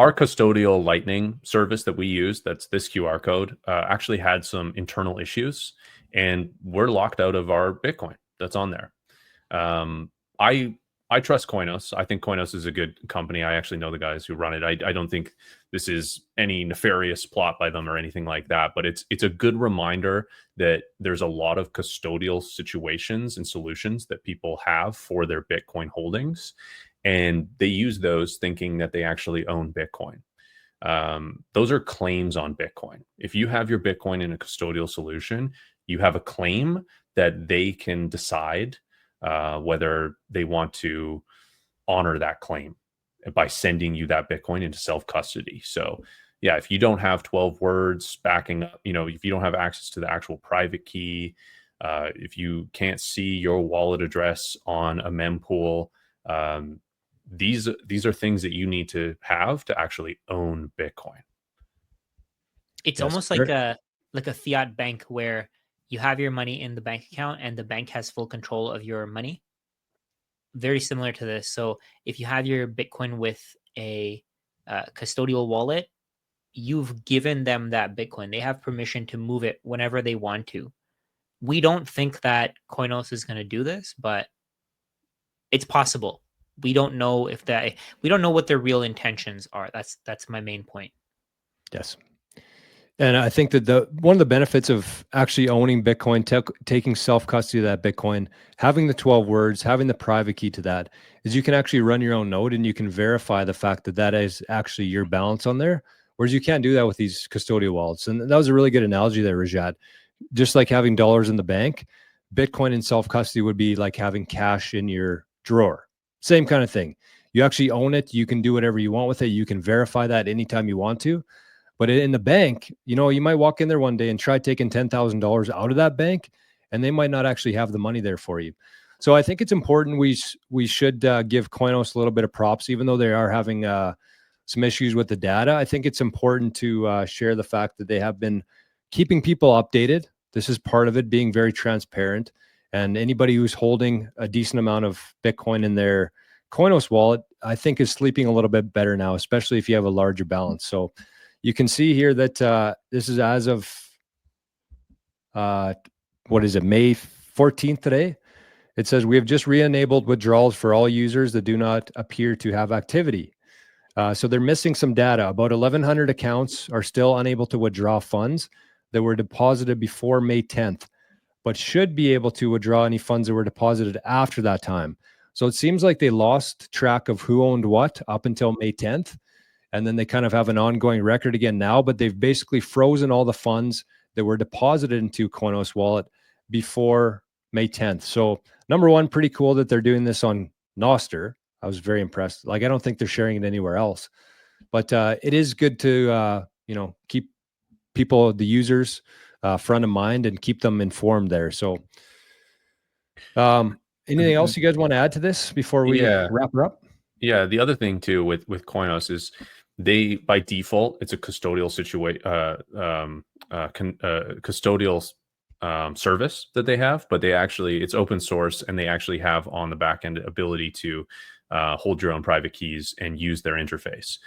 our custodial Lightning service that we use, that's this QR code, actually had some internal issues, and we're locked out of our Bitcoin that's on there. I trust Coinos. I think Coinos is a good company. I actually know the guys who run it. I don't think this is any nefarious plot by them or anything like that, but it's a good reminder that there's a lot of custodial situations and solutions that people have for their Bitcoin holdings, and they use those thinking that they actually own Bitcoin. Those are claims on Bitcoin. If you have your Bitcoin in a custodial solution, you have a claim that they can decide whether they want to honor that claim by sending you that Bitcoin into self-custody. So yeah, if you don't have 12 words backing up, if you don't have access to the actual private key, if you can't see your wallet address on a mempool, these are things that you need to have to actually own Bitcoin. It's almost like a fiat bank where you have your money in the bank account and the bank has full control of your money. Very similar to this. So if you have your Bitcoin with a custodial wallet, you've given them that Bitcoin. They have permission to move it whenever they want to. We don't think that Coinos is going to do this, but it's possible. We don't know we don't know what their real intentions are. That's my main point. Yes. And I think that one of the benefits of actually owning Bitcoin, taking self-custody of that Bitcoin, having the 12 words, having the private key to that, is you can actually run your own node and you can verify the fact that that is actually your balance on there, whereas you can't do that with these custodial wallets. And that was a really good analogy there, Rajat. Just like having dollars in the bank, Bitcoin in self-custody would be like having cash in your drawer. Same kind of thing. You actually own it. You can do whatever you want with it. You can verify that anytime you want to. But in the bank, you might walk in there one day and try taking $10,000 out of that bank, and they might not actually have the money there for you. So I think it's important we should give Coinos a little bit of props, even though they are having some issues with the data. I think it's important to share the fact that they have been keeping people updated. This is part of it, being very transparent. And anybody who's holding a decent amount of Bitcoin in their Coinos wallet, I think is sleeping a little bit better now, especially if you have a larger balance. So you can see here that this is as of, May 14th today. It says we have just re-enabled withdrawals for all users that do not appear to have activity. So they're missing some data. About 1,100 accounts are still unable to withdraw funds that were deposited before May 10th, but should be able to withdraw any funds that were deposited after that time. So it seems like they lost track of who owned what up until May 10th. And then they kind of have an ongoing record again now, but they've basically frozen all the funds that were deposited into Coinos wallet before May 10th. So number one, pretty cool that they're doing this on Nostr. I was very impressed. Like, I don't think they're sharing it anywhere else, but it is good to, keep people, the users, front of mind and keep them informed there. So anything else you guys want to add to this before we wrap her up? Yeah. The other thing too, with Coinos is, they, by default, it's a custodial custodial service that they have, but it's open source, and they actually have on the back end ability to hold your own private keys and use their interface.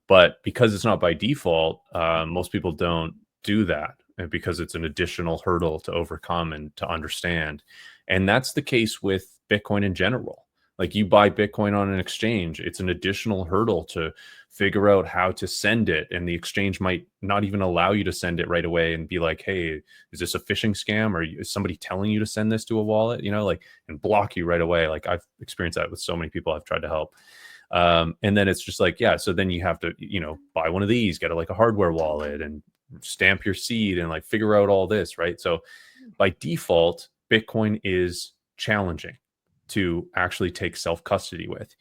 But because it's not by default, most people don't do that, because it's an additional hurdle to overcome and to understand. And that's the case with Bitcoin in general. Like, you buy Bitcoin on an exchange, it's an additional hurdle to figure out how to send it. And the exchange might not even allow you to send it right away and be like, hey, is this a phishing scam? Or is somebody telling you to send this to a wallet? And block you right away. Like, I've experienced that with so many people I've tried to help. And then it's just like, so then you have to, buy one of these, get a hardware wallet and stamp your seed and figure out all this, right? So by default, Bitcoin is challenging to actually take self-custody with.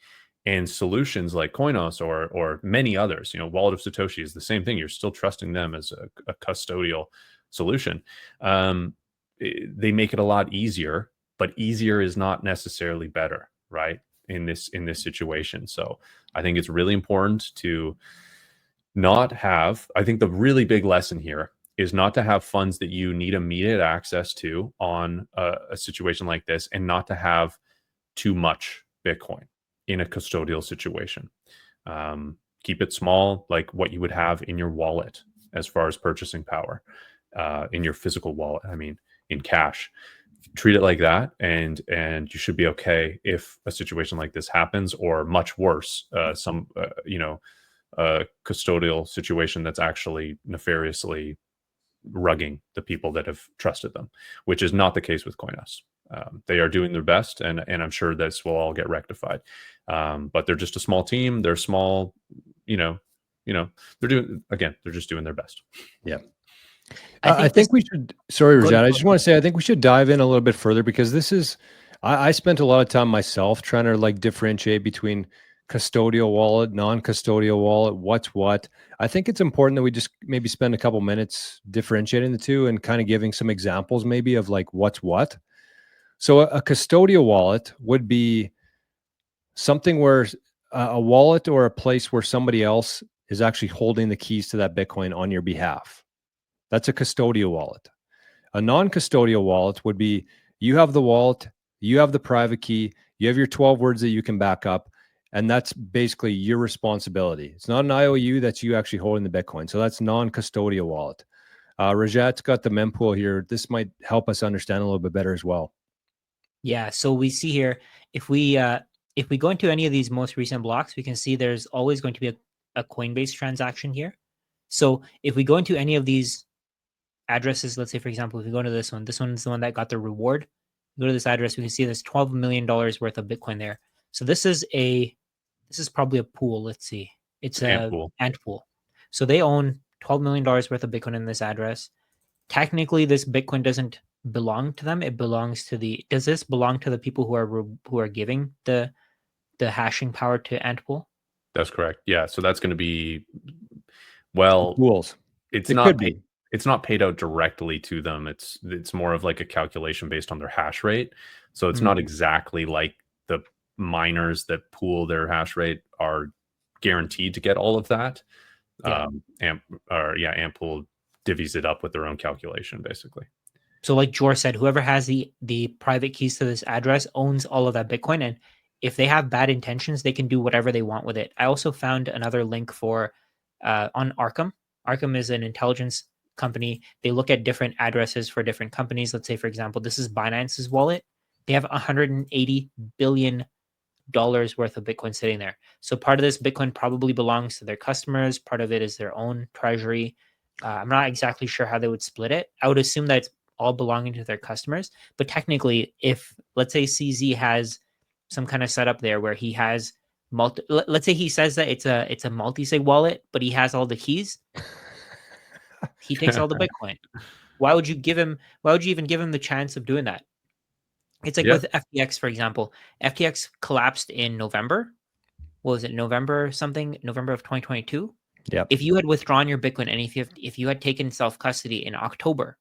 And solutions like Coinos or many others, Wallet of Satoshi is the same thing. You're still trusting them as a custodial solution. They make it a lot easier, but easier is not necessarily better, right? In this situation. So I think it's really important to not have, I think the really big lesson here is not to have funds that you need immediate access to on a situation like this, and not to have too much Bitcoin in a custodial situation. Keep it small, like what you would have in your wallet as far as purchasing power, in your physical wallet. I mean, in cash. Treat it like that, and you should be okay if a situation like this happens, or much worse, a custodial situation that's actually nefariously rugging the people that have trusted them, which is not the case with Coinos. They are doing their best, and I'm sure this will all get rectified. But they're just a small team. They're small, they're just doing their best. Yeah. I think we should, sorry, Rajat, I just want to say, I think we should dive in a little bit further, because this is, I spent a lot of time myself trying to like differentiate between custodial wallet, non-custodial wallet, what's what. I think it's important that we just maybe spend a couple minutes differentiating the two and kind of giving some examples maybe of like what's what. So a custodial wallet would be something where a wallet or a place where somebody else is actually holding the keys to that Bitcoin on your behalf. That's a custodial wallet. A non-custodial wallet would be, you have the wallet, you have the private key, you have your 12 words that you can back up, and that's basically your responsibility. It's not an IOU, that's you actually holding the Bitcoin. So that's non-custodial wallet. Rajat's got the mempool here. This might help us understand a little bit better as well. Yeah, so we see here, if we go into any of these most recent blocks, we can see there's always going to be a Coinbase transaction here. So if we go into any of these addresses, let's say, for example, if we go into this one's the one that got the reward. Go to this address, we can see there's $12 million worth of Bitcoin there. So this is probably a pool. Let's see. It's a ant pool. So they own $12 million worth of Bitcoin in this address. Technically, this Bitcoin doesn't belong to them. It belongs to does this belong to the people who are giving the hashing power to ant pool? That's correct. Yeah. So that's going to be, well, pools. It's not paid out directly to them. It's more of like a calculation based on their hash rate. So it's not exactly like the miners that pool their hash rate are guaranteed to get all of that. Yeah. Ampool divvies it up with their own calculation, basically. So like Jor said, whoever has the private keys to this address owns all of that Bitcoin. And if they have bad intentions, they can do whatever they want with it. I also found another link for on Arkham. Arkham is an intelligence company. They look at different addresses for different companies. Let's say, for example, this is Binance's wallet. They have $180 billion worth of Bitcoin sitting there. So part of this Bitcoin probably belongs to their customers. Part of it is their own treasury. I'm not exactly sure how they would split it. I would assume that it's all belonging to their customers. But technically, if let's say CZ has some kind of setup there where he has let's say he says that it's a multi-sig wallet, but he has all the keys. He takes all the Bitcoin. Why would you even give him the chance of doing that? It's like with FTX, for example. FTX collapsed in November. What was it? November of 2022. Yeah. If you had withdrawn your Bitcoin and if you had taken self-custody in October,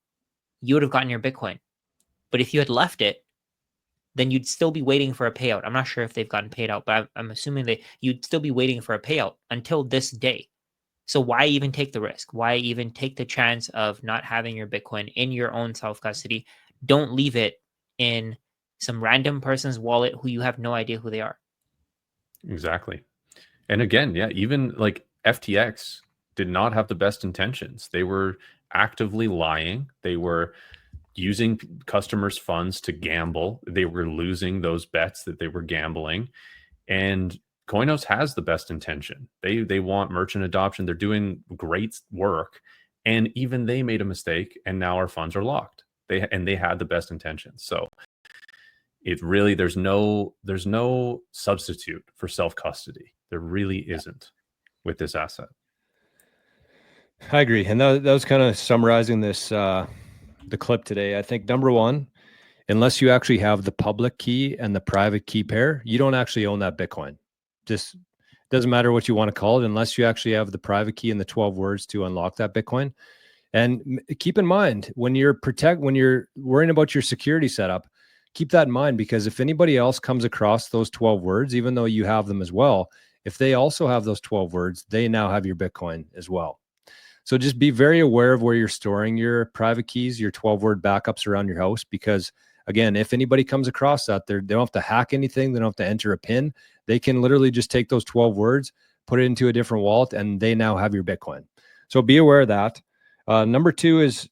you would have gotten your Bitcoin. But if you had left it, then you'd still be waiting for a payout. I'm not sure if they've gotten paid out, but I'm assuming you'd still be waiting for a payout until this day. So why even take the risk? Why even take the chance of not having your Bitcoin in your own self-custody? Don't leave it in some random person's wallet who you have no idea who they are. Exactly. And again, even like FTX did not have the best intentions. They were actively lying. They were using customers' funds to gamble. They were losing those bets that they were gambling. And Coinos has the best intention. They want merchant adoption. They're doing great work, and even they made a mistake, and now our funds are locked. They had the best intentions. So it really there's no substitute for self-custody. There really isn't with this asset. I agree, and that was kind of summarizing this the clip today. I think number one, unless you actually have the public key and the private key pair, you don't actually own that Bitcoin. Just doesn't matter what you want to call it, unless you actually have the private key and the 12 words to unlock that Bitcoin. And keep in mind, when you're worrying about your security setup, keep that in mind, because if anybody else comes across those 12 words, even though you have them as well, if they also have those 12 words, they now have your Bitcoin as well. So just be very aware of where you're storing your private keys, your 12-word backups around your house, because again, if anybody comes across that, they don't have to hack anything. They don't have to enter a PIN. They can literally just take those 12 words, put it into a different wallet, and they now have your Bitcoin. So be aware of that. Number 2 is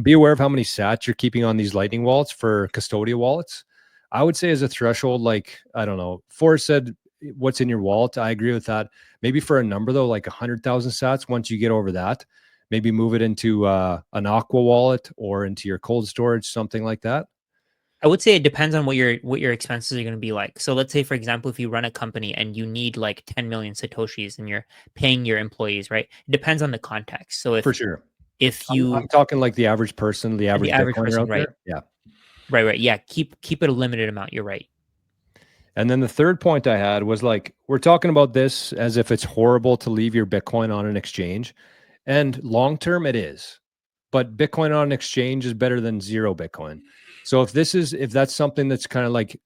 be aware of how many sats you're keeping on these Lightning wallets for custodial wallets. I would say as a threshold, like, I don't know, Forrest said, what's in your wallet? I agree with that. Maybe for a number though, like 100,000 sats, once you get over that, maybe move it into an AQUA wallet or into your cold storage, something like that. I would say it depends on what your expenses are going to be like. So let's say, for example, if you run a company and you need like 10 million Satoshis and you're paying your employees, right? It depends on the context. So if For sure. If you I'm talking like the average person, the average Bitcoiner person, out right? there. Yeah. Right. Yeah. Keep it a limited amount. You're right. And then the third point I had was like, we're talking about this as if it's horrible to leave your Bitcoin on an exchange. And long term, it is. But Bitcoin on an exchange is better than zero Bitcoin. So if that's something that's kind of like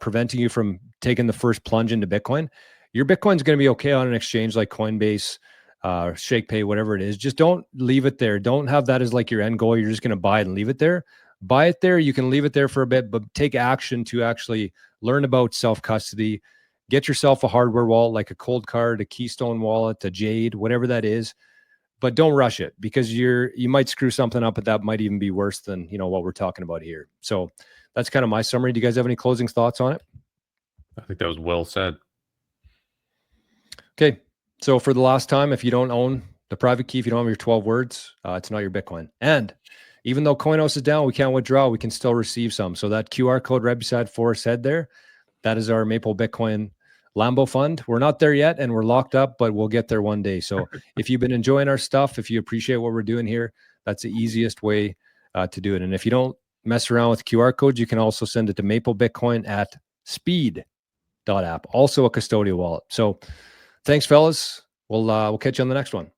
preventing you from taking the first plunge into Bitcoin, your Bitcoin's going to be okay on an exchange like Coinbase, ShakePay, whatever it is. Just don't leave it there. Don't have that as like your end goal. You're just going to buy it and leave it there. Buy it there. You can leave it there for a bit, but take action to actually learn about self-custody. Get yourself a hardware wallet like a COLDCARD, a Keystone wallet, a Jade, whatever that is. But don't rush it, because you might screw something up, but that might even be worse than, what we're talking about here. So that's kind of my summary. Do you guys have any closing thoughts on it? I think that was well said. Okay. So for the last time, if you don't own the private key, if you don't have your 12 words, it's not your Bitcoin. And even though Coinos is down, we can't withdraw. We can still receive some. So that QR code right beside Forrest's head there, that is our Maple Bitcoin Lambo fund. We're not there yet and we're locked up, but we'll get there one day. So if you've been enjoying our stuff, if you appreciate what we're doing here, that's the easiest way to do it. And if you don't mess around with QR codes, you can also send it to Maple Bitcoin at speed.app, also a custodial wallet. So thanks, fellas. We'll catch you on the next one.